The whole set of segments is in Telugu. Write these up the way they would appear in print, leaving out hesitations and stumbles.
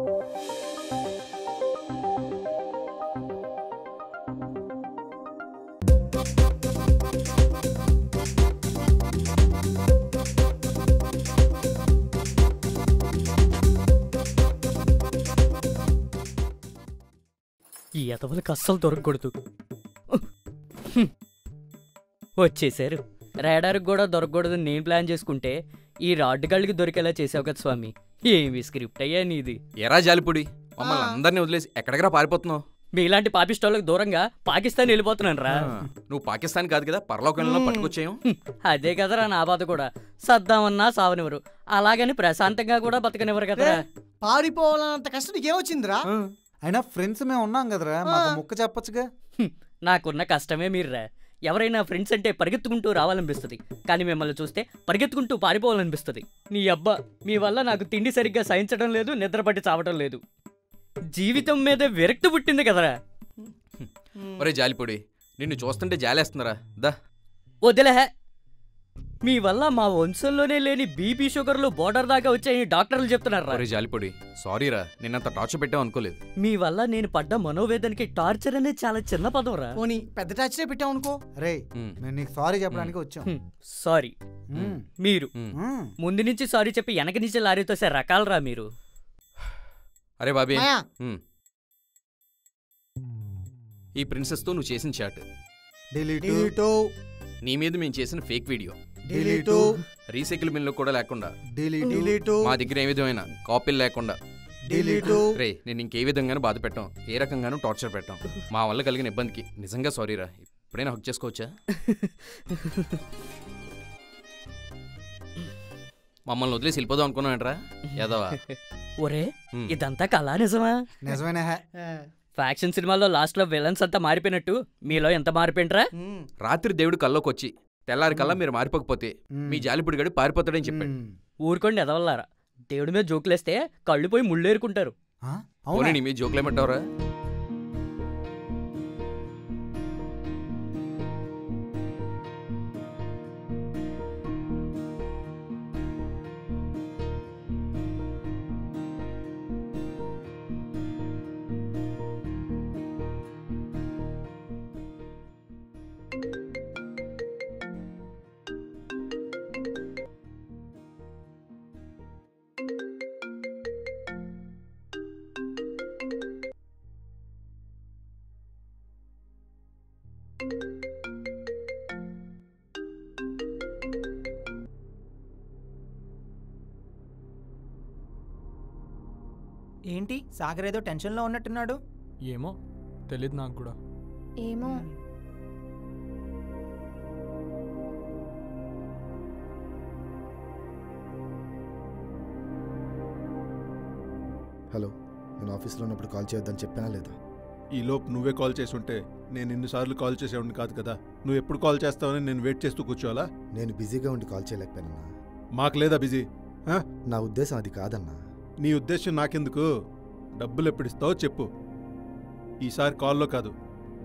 ఈ ఎతవలకు అస్సలు దొరకకూడదు. వచ్చేసారు. రాడార్కి కూడా దొరకకూడదని నేను ప్లాన్ చేసుకుంటే ఈ రాడ్ గళ్ళకి దొరికేలా చేసావు కదా స్వామి. ఏమి స్క్రిప్ట్ అయ్యా నీది. ఎరా జాలిపుడి, మమ్మల్ని అందరినీ వదిలేసి ఎక్కడికరా పారిపోతున్నావు? మీలాంటి పాపిస్టోళ్ళకి దూరంగా పాకిస్తాన్ వెళ్ళిపోతున్నాను రా. నువ్వు పాకిస్తాన్ కాదు కదా, పరలోకంలో పట్టుకొచ్చావు. అదే కదరా నా బాధ కూడా. సద్దామన్నా సావనివ్వరు, అలాగని ప్రశాంతంగా కూడా బతకనివ్వరు కదరా. పారిపోవాలన్నంత కష్టం నీకేమొచ్చిందిరా? అయినా ఫ్రెండ్స్ మేము ఉన్నాం కదరా, మాకు ముక్క చెప్పొచ్చుగా. నాకున్న కష్టమే మీర్రా. ఎవరైనా ఫ్రెండ్స్ అంటే పరిగెత్తుకుంటూ రావాలనిపిస్తుంది, కానీ మిమ్మల్ని చూస్తే పరిగెత్తుకుంటూ పారిపోవాలనిపిస్తుంది. నీ అబ్బా, మీ వల్ల నాకు తిండి సరిగ్గా సహించడం లేదు, నిద్రపట్టి చావటం లేదు. జీవితం మీద విరక్తి పుట్టింది కదరా. ఒరే జాలిపొడి, నిన్ను చూస్తుంటే జాలేస్తున్నారా? దా వదిలే. మీ వల్ల మా వంశంలోనే లేని బీపీ షుగర్లు బోర్డర్ దాకా వచ్చాయని డాక్టర్లు చెప్తున్నారా. ఒరే జాలిపొడి, సారీరా, నిన్నంత టార్చర్ పెట్టావు అనుకోలేదు. మీ వల్ల నేను పడ్డ మనోవేదనకి టార్చర్ అనేది చాలా చిన్న పదం రా. పోనీ పెద్ద టార్చరే పెట్టావు అనుకో. రే, మేము నీకు సారీ చెప్పడానికి వచ్చాం. సారీ మీరు ముందు నుంచి సారీ చెప్పి వెనక నుంచి లారీతో సే రకాలరా మీరు. అరే బాబీ, ఈ ప్రిన్సెస్ తో నువ్వు చేసిన చాట్ డిలీట్, నీ మీద మేము చేసిన fake video delete, recycle bin లో కూడా లేకుండా డిలీట్, మా దగ్గర ఏ విధమైన కాపీలు లేకుండా డిలీట్. రే, నేను ఇంకే విధంగానూ బాధ పెట్టాం, ఏ రకంగానూ టార్చర్ పెట్టాం. మా వల్ల కలిగిన ఇబ్బందికి నిజంగా సారీరా. ఇప్పుడైనా హక్ చేసుకోవచ్చా? మమ్మల్ని వదిలేసి వెళ్ళిపోదాం అనుకున్నాంట్రా యాదవా? ఒరే, ఇదంతా కళా నిజమా? నిజమేనా? ఫ్యాక్షన్ సినిమాలో లాస్ట్ లో విలన్స్ అంతా మారిపోయినట్టు మీలో ఎంత మారిపోయింట్రా? రాత్రి దేవుడు కల్లోకి వచ్చి తెల్లారి కల్లా మీరు మారిపోకపోతే మీ జాలిపుడి గడి పారిపోతాడని చెప్పాడు. ఊరుకోండి ఎదవల్లారా. దేవుడి మీద జోకులేస్తే కళ్ళు పోయి ముళ్ళేరుకుంటారు. నీ మీద జోకులేమంటావురా? ఏంటి సాగర్ ఏదో టెన్షన్లో ఉన్నట్టున్నాడు? ఏమో తెలీదు నాకు కూడా. ఏమో. హలో, నేను ఆఫీస్లో ఉన్నప్పుడు కాల్ చేయొద్దని చెప్పానా లేదా? ఈలోపు నువ్వే కాల్ చేసి ఉంటే నేను ఎన్నిసార్లు కాల్ చేసేవాడిని కాదు కదా. నువ్వు ఎప్పుడు కాల్ చేస్తావని నేను వెయిట్ చేస్తూ కూర్చోవాలా? నేను బిజీగా ఉండి కాల్ చేయలేకపోయానన్నా. మాకు లేదా బిజీ? నా ఉద్దేశం అది కాదన్నా. నీ ఉద్దేశం నాకెందుకు? డబ్బులు ఎప్పుడు ఇస్తావో చెప్పు. ఈసారి కాల్లో కాదు,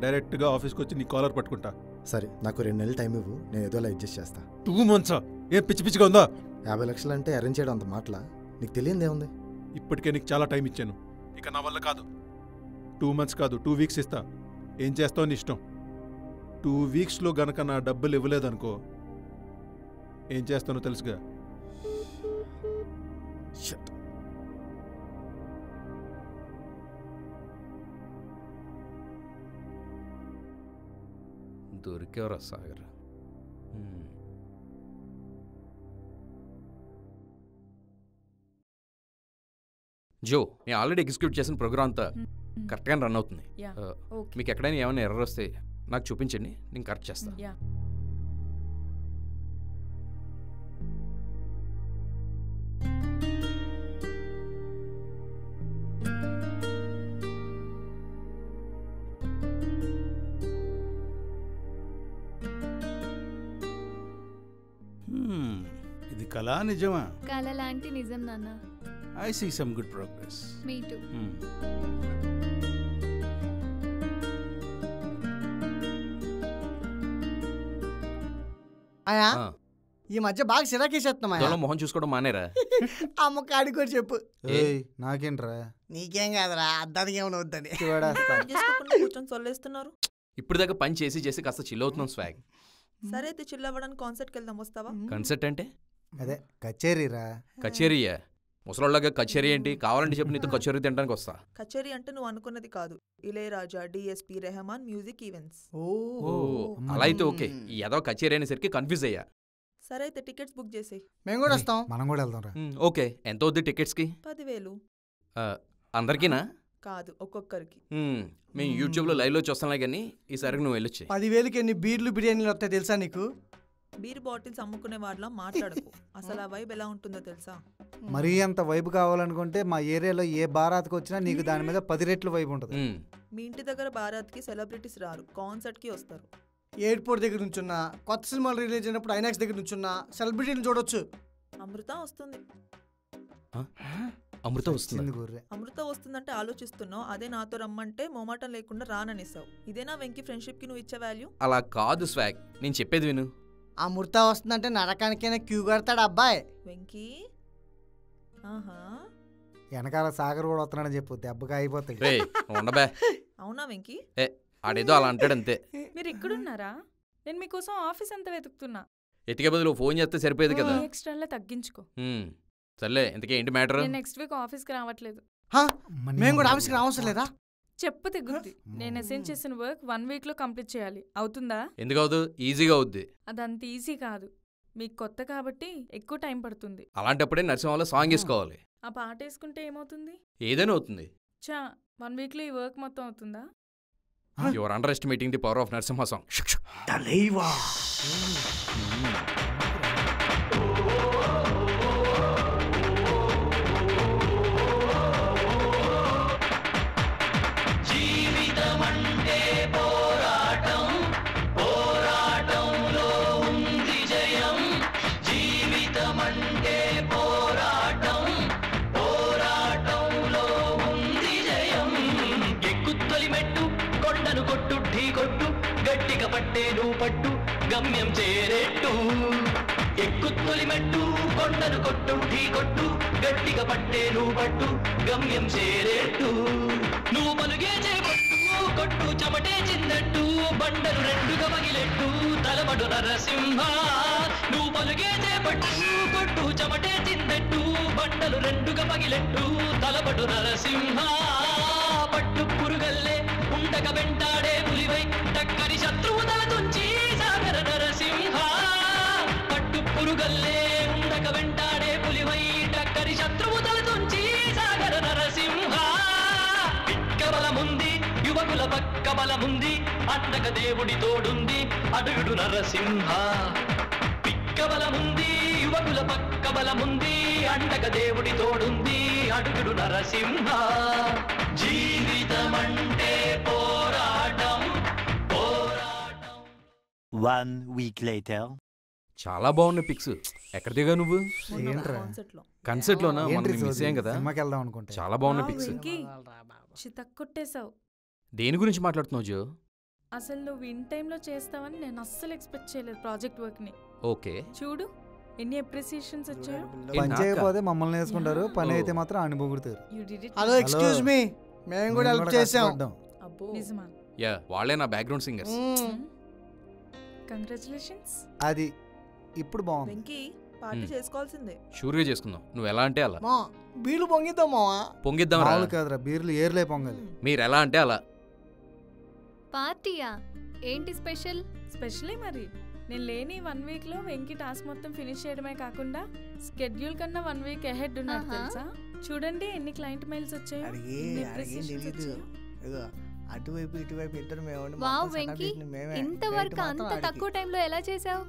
డైరెక్ట్గా ఆఫీస్కి వచ్చి నీ కాలర్ పట్టుకుంటా. సరే, నాకు 2 నెలలు టైం ఇవ్వు, నేను ఏదోలా అడ్జస్ట్ చేస్తా. 2 months? ఏం పిచ్చి పిచ్చిగా ఉందా? 50 లక్షలు అంటే అరేంజ్ చేయడం అంత మాటలా? నీకు తెలియదేముంది? ఇప్పటికే నీకు చాలా టైం ఇచ్చాను, ఇక నా వల్ల కాదు. 2 months కాదు, 2 weeks ఇస్తా. ఏం చేస్తావు నీ ఇష్టం. 2 weeksలో గనక నా డబ్బులు ఇవ్వలేదనుకో ఏం చేస్తానో తెలుసుగా. దొరికేవరా సాగర్. జో, నేను ఆల్రెడీ ఎగ్జిక్యూట్ చేసిన ప్రోగ్రామ్ అంతా కరెక్ట్గానే రన్ అవుతుంది. మీకు ఎక్కడైనా ఏమైనా ఎర్రర్ వస్తే నాకు చూపించండి, నేను కరెక్ట్ చేస్తాను. ఇది కళా నిజమా? కళ లాంటి నిజం నాన్న. I see some good progress. Me too. ఆయా ఈ మధ్య బాగా సిరాకేసేస్తున్నామా అద్దంలో మొహం చూసుకోవడం మానేరా? అమ్మ కాడికి కూడా చెప్పు. ఏయ్ నాకేంట్రా నీకేం కాదురా, అద్దానికి ఏమైనా వద్దని. కూర్చొని చల్లేస్తున్నారు. ఇప్పుడు దాకా పని చేసి చేసి కాస్త చిల్ అవుతున్నాం స్వాగ్. సరే అయితే చిల్ అవ్వడానికి కాన్సర్ట్కి వెళ్దాం, వస్తావా? కన్సర్ట్ అంటే అదే కచేరీరా. కచేరీయా? ముసలోళ్ళగా కచేరీ ఏంటి? కావాలంటే చెప్పి నీతో కచేరీ తినడానికి వస్తా. కచేరీ అంటే నువ్వు అనుకున్నది కాదు. Ilaiyaraaja, DSP, Rahman music events. ఓ అలా అయితే ఓకే. ఈ ఏదో కచేరీ అనేసరికి కన్ఫ్యూజ్ అయ్యా. సరే అయితే టికెట్స్ బుక్ చేసేయ్. మేము కూడా వస్తాం. మనం కూడా వెళ్దాం రా. ఓకే, ఎంత అవుద్ది టికెట్స్కి? 10,000. అందరికీనా? కాదు, ఒక్కొక్కరికి. మేము యూట్యూబ్లో లైవ్లో చూస్తాంలే కానీ ఈసారికి నువ్వు వెళ్ళొచ్చి. 10,000కి ఎన్ని బీర్లు బిర్యానీలు వస్తాయి తెలుసా నీకు? బీర్ బాటిల్స్ అమ్ముకునే వాళ్ళ మాట్లాడకు. అసలు ఆ వైబ్ ఎలా ఉంటుందో తెలుసా? మరీ అంత వైబ్ కావాలనుకుంటే మా ఏరియాలో ఏ బారాత్కి వచ్చినా నీకు దాని మీద 10 రెట్లు వైబ్ ఉంటుంది. మీ ఇంటి దగ్గర బారాత్కి సెలబ్రిటీస్ రారు, కాన్సర్ట్కి వస్తారు. ఎయిర్పోర్ట్ దగ్గర నుంచున్నా, కొత్త సినిమాలు రిలీజ్ అయినప్పుడు ఐనాక్స్ దగ్గర నుంచున్నా సెలబ్రిటీని చూడొచ్చు. అమృత వస్తుంది. అమృత వస్తుంది? అమృత వస్తుందంటే ఆలోచిస్తున్నావు, అదే నాతో రమ్మంటే మొమాటం లేకుండా రాననిస్తావు. ఇదేనా వెంకీ ఫ్రెండ్షిప్కి నువ్వు ఇచ్చే వాల్యూ? అలా కాదు స్వాగ్, నేను చెప్పేది విను. అమృత వస్తుందంటే నరకానికైనా క్యూ కడతాడు అబ్బాయి. వెంకీ ఆహా వెనకాల సాగర్ కూడా వస్తున్నాడని చెప్పు, దెబ్బగా అయిపోతాయి. ఉండబే. అవునా వెంకీ? ఆడేదో అలా అంటాడంతే. మీరు ఇక్కడున్నారా? నేను మీకోసం ఆఫీస్ అంతా వెతుకుతున్నా. ఎతికే బదులు ఫోన్ చేస్తే సరిపోయేది కదా. ఎక్స్ట్రాలో తగ్గించుకో. సర్లే, ఇంతకీ ఏంటి మ్యాటర్? నేను నెక్స్ట్ వీక్ ఆఫీస్కి రావట్లేదు. మేము కూడా ఆఫీస్కి రావసరం లేదా? చెప్పు తెగుద్ది. నేను అసైన్ చేసిన వర్క్ 1 వీక్లో కంప్లీట్ చేయాలి. అవుతుందా? ఎందుకు అవుతుంది? ఈజీగా అవుద్ది. అదంత ఈజీ కాదు, మీకు కొత్త కాబట్టి ఎక్కువ టైం పడుతుంది. అలాంటప్పుడే నరసింహలో సాంగ్ వేసుకోవాలి. ఆ పాట వేసుకుంటే ఏమవుతుంది? ఏదైనా అవుతుంది. 1 వీక్లో ఈ వర్క్ మొత్తం అవుతుందా? Your under estimating the power of Narasimha song. పట్టు గమ్యం చేరేట్టు ఎక్కుత్తొలి మెట్టు కొండను కొట్టు ఢీ కొట్టు గట్టిగా పట్టేను పట్టు గమ్యం చేరేట్టు నువ్వు పలుగే చేపట్టు కొట్టు చెమటే చిందట్టు బండలు రెండుగా పగిలెట్టు తలబడు నరసింహ నువ్వు పలుగే చేపట్టు కొట్టు చెమటే చిందట్టు బండలు రెండుగా పగిలెట్టు తలబడు నరసింహ పట్టు పురుగల్లే ఉండక వెంటాడే పులివై టక్కరి శత్రువు తల తుంచి సాగర నరసింహ పట్టు పురుగల్లే ఉండక వెంటాడే పులివై టక్కరి శత్రువు తల తుంచి సాగర నరసింహ పిక్క బలముంది యువకుల పక్క బలముంది అండక దేవుడి తోడుంది అడుగుడు నరసింహ పిక్క బలముంది యువకుల పక్క బలముంది అండక దేవుడి తోడుంది అడుగుడు నరసింహ జీవితమంటే పోరాటం పోరాటం. 1 week later. చాలా బాగున్న పిక్స్. ఎక్కడ దిగా నువ్వు? కన్సర్ట్ లోనా? మిస్ అయ్యాం కదా. చాలా బాగున్న పిక్స్. చితక్కొట్టేశావు. దేని గురించి మాట్లాడుతున్నావు జో? అసలు నువ్వు ఇన్ టైంలో చేస్తావని నేను అస్సలు ఎక్స్పెక్ట్ చేయలేదు ప్రాజెక్ట్ వర్క్ ని. ఓకే చూడు ఎన్ని అప్రిసియేషన్స్ వచ్చాయో. పని చేయకపోతే మమ్మల్ని వేసుకుంటారు, పని అయితే మాత్రం అనుభూగుతారు. హలో ఎక్స్క్యూజ్ మీ, మేము కూడా హెల్ప్ చేసాం. నిజమా? యా, వాళ్ళే నా బ్యాక్గ్రౌండ్ సింగర్స్. కంగ్రాచులేషన్స్. అది ఇప్పుడు బాగుంది. వెంకీ పార్టీ చేసుకోవాల్సిందే. షూర్గా చేసుకుందాం. నువ్వు ఎలా అంటే అలా. మా బీర్లు పొంగిద్దాం మావా. పొంగిద్దాం రా. కాదురా, బీర్లు ఏర్లే పొంగాలి. మీరు ఎలా అంటే అలా. పార్టీయా? ఏంటి స్పెషల్? స్పెషలే మరి. నేను లేని 1 వీక్లో వెంకీ టాస్క్ మొత్తం ఫినిష్ చేయడమే కాకుండా స్కెడ్యూల్ కన్నా 1 వీక్ అహెడ్ ఉన్నాడు తెలుసా. చూడండి ఎన్ని క్లయింట్ మెయిల్స్ వచ్చాయో. అటువైపు ఇటువైపు ఇద్దరు వావ్ వెంకీ, ఇంత వర్క్ అంత తక్కువ టైంలో ఎలా చేసావు?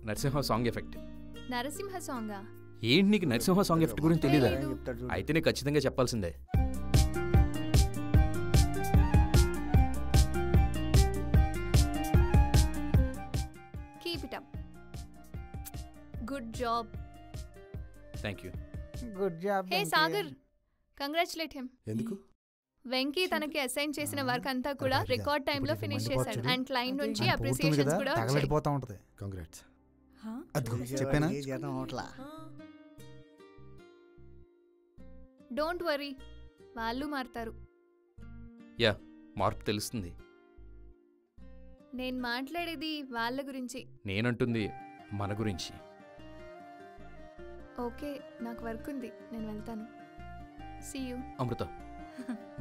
Narasimha song effect. నరసింహ సాంగా? ఏంటి నీకు నరసింహ సాంగ్ ఎఫెక్ట్ గురించి తెలీదా? అయితే నీకు ఖచ్చితంగా చెప్పాల్సిందే. Keep it up. Good job. Thank you. Good job. Hey Sagar, congratulate him. ఎందుకు? వెంకీ తనకి అసైన్ చేసిన వర్క్ అంతా కూడా రికార్డ్ టైంలో ఫినిష్ చేశాడు. అండ్ క్లయింట్ నుంచి అప్రిసియేషన్స్ కూడా తగలడిపోతా ఉంటది. కంగ్రాట్స్. అదిగో చెప్పానా? డోంట్ వరీ, వాళ్ళు మారుతారు. యా, మార్పు తెలుస్తుంది. నేను మాట్లాడేది వాళ్ళ గురించి. నేనంటుంది మన గురించి. ఓకే, నాకు వర్క్ ఉంది, నేను వెళ్తాను. See you. అమృత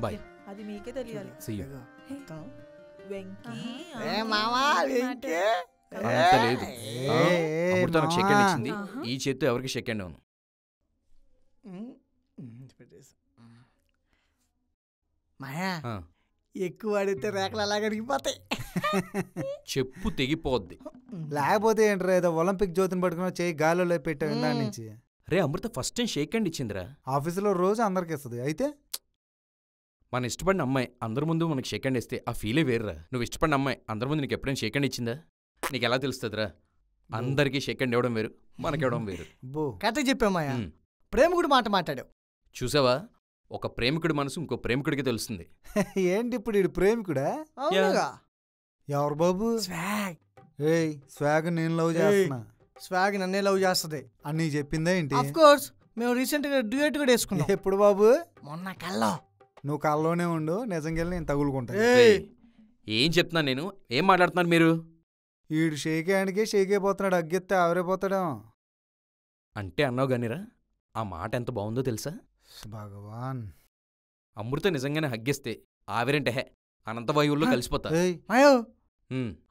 బాయ్. అది మీకే తెలియాలి. See you. వెంకీ అంత లేదు. అమృత నాకు షేక్ హ్యాండ్ ఇచ్చింది, ఈ చేత్తో ఎవరికి షేక్ హ్యాండ్ అవును. మాయా ఎక్కువ అడిగితే రేఖలు అలా కరిగిపోతాయి. చెప్పు తెగిపోద్ది. లేకపోతే ఏంట్రా, ఏదో ఒలింపిక్ జ్యోతిని పట్టుకుని చేయి గాలిలో పెట్టావు ఇందాక నుంచి. రే అమృత ఫస్ట్ టైం షేక్ హ్యాండ్ ఇచ్చిందిరా. ఆఫీసులో రోజు అందరికి ఇస్తుంది. అయితే మన ఇష్టపడిన అమ్మాయి అందరి ముందు మనకి షేక్ హ్యాండ్ ఇస్తే ఆ ఫీలే వేరురా. నువ్వు ఇష్టపడిన అమ్మాయి అందరి ముందు నీకు ఎప్పుడైనా షేక్ హ్యాండ్ ఇచ్చిందా? నీకు ఎలా తెలుస్తుందిరా? అందరికీ షేక్ హ్యాండ్ ఇవ్వడం వేరు, మనకి ఇవ్వడం వేరు. కరెక్ట్ చెప్పామాయా, ప్రేమికుడు మాట మాట్లాడావు. చూసావా, ఒక ప్రేమికుడి మనసు ఇంకో ప్రేమికుడికి తెలుస్తుంది. ఏంటి ఇప్పుడు ఈ ప్రేమికుడా? ఎవరు బాబు? స్వాగ్. ఏయ్ స్వాగ్ నేను లవ్ చేస్తున్నా. స్వాగ్ నన్నే లవ్ చేస్తుంది అని నీకు చెప్పిందా ఏంటి? ఆఫ్ కోర్స్, మేము రీసెంట్ గా డ్యూయట్ కూడా వేసుకున్నాం. ఎప్పుడు బాబు? మొన్న కల్లో. నువ్వు కల్లోనే ఉండు, నిజంగా నేను తగులుకుంటా. ఏం చెప్తున్నా నేను? ఏం మాట్లాడుతున్నారు మీరు? ఈడు షేక్ హ్యాండ్కే షేక్ అయిపోతున్నాడు, అగ్గెత్తే ఆవిరైపోతాడు అంటే అన్నావు గానిరా, ఆ మాట ఎంత బాగుందో తెలుసా? భగవాన్, అమృత నిజంగానే హగ్గిస్తే ఆవిరంటే హే అనంతవాయువుల్లో కలిసిపోతా. మాయో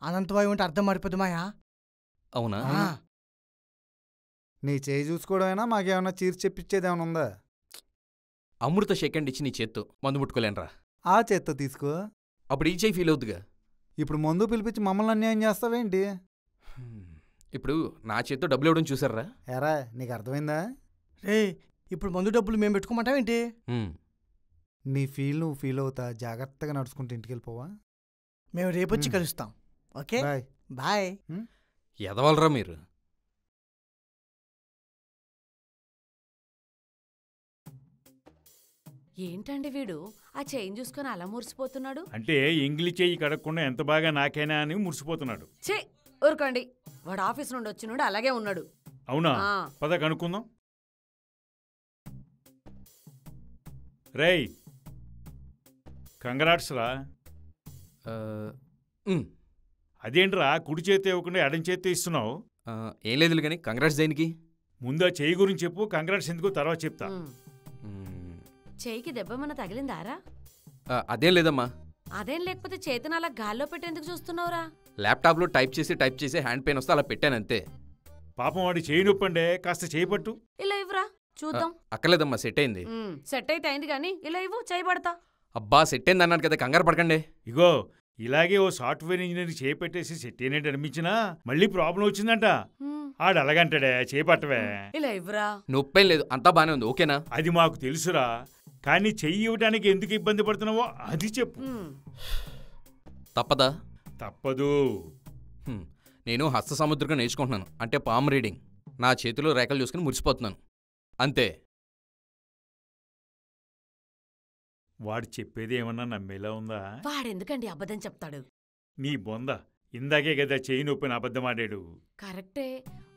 అనంతవాయువు అంటే అర్థం మారిపోద్దు మాయా. అవునా? నీ చేయి చూసుకోవడమైనా మాకేమన్నా చీర్చి చెప్పించేది ఏమైనా ఉందా? అమృత షేక్ హ్యాండ్ ఇచ్చి నీ చేత్తో మందు ముట్టుకోలేనరా. ఆ చేత్తో తీసుకో, అప్పుడు ఈ చేయి ఫీల్ అవుద్దుగా. ఇప్పుడు మందు పిలిపించి మమ్మల్ని అన్యాయం చేస్తావేంటి? ఇప్పుడు నా చేత్తో డబ్బులు ఇవ్వడం చూసారా? ఎరా నీకు అర్థమైందా? రే ఇప్పుడు మందు డబ్బులు మేము పెట్టుకోమంటావేంటి? నీ ఫీల్ నువ్వు ఫీల్ అవుతా, జాగ్రత్తగా నడుచుకుంటూ ఇంటికి వెళ్ళిపోవా. మేము రేపొచ్చి కలుస్తాం. Okay bye bye. ఎదవలరా మీరు. ఏంటండి వీడు ఆ చైన్ చూసుకొని అలా మురిసిపోతున్నాడు? అంటే ఎంగిలి చెయ్యి కడగకుండా ఎంత బాగా నాకైనా అని మురిసిపోతున్నాడు. ఛే ఊరుకోండి, వాడు ఆఫీస్ నుండి వచ్చినాడు అలాగే ఉన్నాడు. అవునా? పద కనుక్కుందాం. రేయ్ కంగ్రాట్స్ రా. అదేంట్రా కుడి చేతి ఇవ్వకుండా ఎడం చేతి ఇస్తున్నావు? ఏం లేదు కానీ కంగ్రాట్స్ దేనికి? ముందు ఆ చెయ్యి గురించి చెప్పు, కంగ్రాట్స్ ఎందుకు తర్వాత చెప్తా. చేయికి దెబ్బమన్నా తగిలిందారా? అదేం లేదమ్మా. అదేం లేకపోతే చేతిని అలా గాల్లో పెట్టేందుకు చూస్తున్నావురా? ల్యాప్టాప్లో టైప్ చేసి హ్యాండ్ పెయిన్ వస్తే అలా పెట్టానంతే. పాపం వాడి చేయి నొప్పండే, కాస్త చేయి పట్టు. ఇలా ఇవ్వరా చూద్దాం. అక్కర్లేదమ్మా, సెట్ అయింది. సెట్ అయితే అయింది కానీ ఇలా ఇవ్వు, చేయి పడతా. అబ్బా సెట్ అయింది అన్నాను కదా, కంగారు పడకండి. ఇగో ఇలాగే ఓ సాఫ్ట్వేర్ ఇంజనీర్ చేయి పెట్టేసి సెట్ అయినట్టు అనిపించినా మళ్ళీ ప్రాబ్లం వచ్చిందంట. ఆడు అలాగంటాడే, చేయి పట్టవే. ఇలా ఇవ్వరా. నొప్పేం లేదు, అంతా బానే ఉంది. ఓకేనా? అది మాకు తెలుసురా, కానీ చెయ్యి ఇవ్వడానికి ఎందుకు ఇబ్బంది పడుతున్నావో అది చెప్పు. తప్పదా? తప్పదు. నేను హస్త సముద్రంగా నేర్చుకుంటున్నాను, అంటే పామ్ రీడింగ్. నా చేతిలో రేఖలు చూసుకుని మురిసిపోతున్నాను అంతే. వాడు చెప్పేది ఏమన్నా నమ్మేలా ఉందా? వాడెందుకండి అబద్ధం చెప్తాడు? నీ బొంద, ఇందాకే కదా చెయ్యి నొప్పిన అబద్ధం ఆడాడు. కరెక్టే,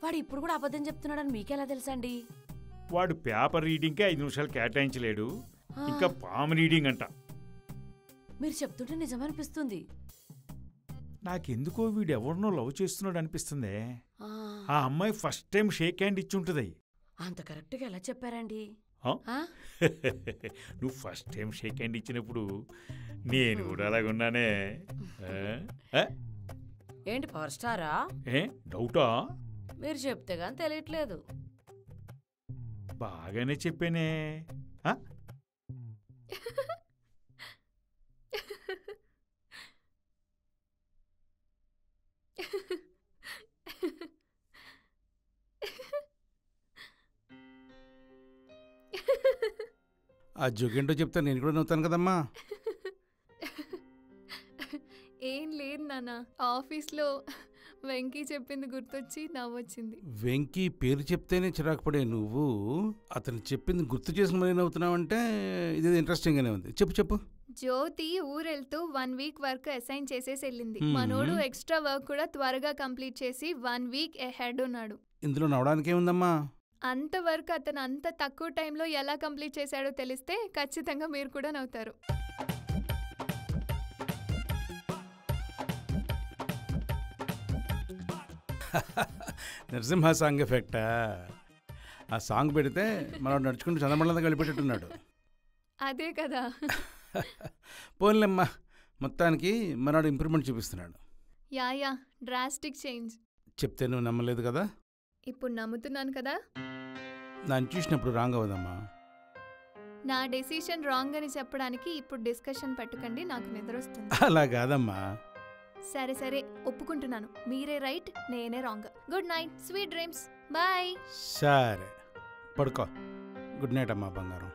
వాడు ఇప్పుడు కూడా అబద్ధం చెప్తున్నాడని మీకెలా తెలుసండి? వాడు పేపర్ రీడింగ్కే 5 నిమిషాలు కేటాయించలేడు, ఇంకా పామ్ రీడింగ్ అంట. మీరు చెప్తుంటే నిజమనిపిస్తుంది. నాకెందుకో వీడు ఎవరినో లవ్ చేస్తున్నాడు అనిపిస్తుంది. ఆ అమ్మాయి ఫస్ట్ టైం షేక్ హ్యాండ్ ఇచ్చుంటుంది. అంత కరెక్ట్గా ఎలా చెప్పారండి? నువ్వు ఫస్ట్ టైం షేక్ హ్యాండ్ ఇచ్చినప్పుడు నేను కూడా అలాగున్నానే. ఏంటి పవర్ స్టారా? డౌటా? మీరు చెప్తే గాని తెలియట్లేదు. బాగానే చెప్పానే. ఆ జోకేంటో చెప్తా, నేను కూడా నవ్వుతాను కదమ్మా. ఏం లేదు నాన్న, ఆఫీస్లో వెంకీ చెప్పింది గుర్తొచ్చి నవ్వొచ్చింది. వెంకీ పేరు చెప్తేనే చిరాకు పడే నువ్వు అతను చెప్పింది గుర్తు చేసిన మరి నవ్వుతున్నావంటే ఇది ఇంట్రెస్టింగ్గానే ఉంది. చెప్పు చెప్పు. జ్యోతి ఊరెళ్తూ 1 వీక్ వర్క్ అసైన్ చేసేసి వెళ్ళింది. మ్మ్. మనోడు ఎక్స్ట్రా వర్క్ కూడా త్వరగా కంప్లీట్ చేసి 1 వీక్ అహెడ్ ఉన్నాడు. ఇందులో నవ్వడానికి ఏముందమ్మా? అంత వర్క్ అతను అంత తక్కువ టైంలో ఎలా కంప్లీట్ చేశాడో తెలిస్తే ఖచ్చితంగా మీరు కూడా నవ్వుతారు. నరసింహ సాంగ్ ఎఫెక్టా? ఆ సాంగ్ పెడితే మనం నడుచుకుంటూ చందమండలంతా కలిపెట్టున్నాడు. అదే కదా. పోన్లేమ్మా, మొత్తానికి మనోడు ఇంప్రూవ్మెంట్ చూపిస్తున్నాడు. Yeah drastic change. చెప్తే నువ్వు నమ్మలేదు కదా? ఇప్పుడు నమ్ముతున్నాను కదా. నన్ను చూసినప్పుడు రాంగ్ అవ్వదమ్మా. నా డెసిషన్ రాంగ్ అని చెప్పడానికి ఇప్పుడు డిస్కషన్ పెట్టకండి, నాకు నిద్ర వస్తుంది. అలా కాదమ్మా. సరే ఒప్పుకుంటున్నాను, మీరే రైట్ నేనే wrong. Good night, sweet dreams, bye. సరే పడుకో. గుడ్ నైట్ అమ్మా బంగారం.